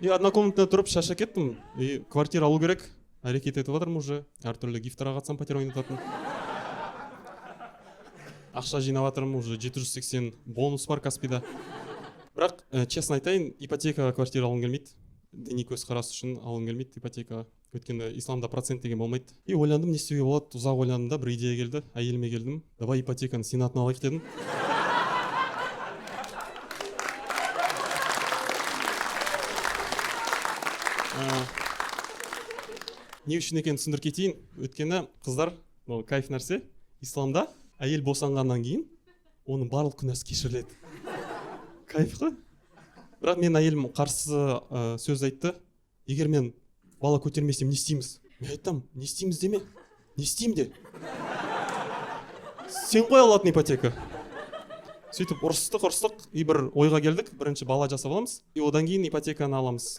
И однокомнатный тұрып шаша кеттім. И квартира алу керек. Әрекет етіп жатырмын уже. Әртүрлі гифтарға қатысам, пәтер ойнататын. Ақша жинап жатырмын, уже 780 бонус бар Каспида. Бірақ, честно айтайын, ипотека квартира алғым келмейді. Діни көзқарас үшін алғым келмейді ипотека. Өйткені исламда процент деген болмайды. И ойландым, не істеуге болады, ұзақ ойландым да, бір идея келді. Әйеліме келдім. Давай ипотеканы сенатына алайық дедім. Не үшін екенін түсіндіріп кетейін. Өйткені қыздар, кайф нәрсе, исламда әйел босанғаннан кейін оның барлық күнәсі кешіріледі. Кайф қой. Бірақ мен әйелім қарсы сөз айтты. Егер мен бала көтермесем не істейміз? Мен айттым, не істейміз деме. Не істеймін де. Сен қоя алатын ипотека. Сөйтіп ұрыстық, и бір ойға келдік. Бірінші бала жасап аламыз, и одан кейін ипотеканы аламыз.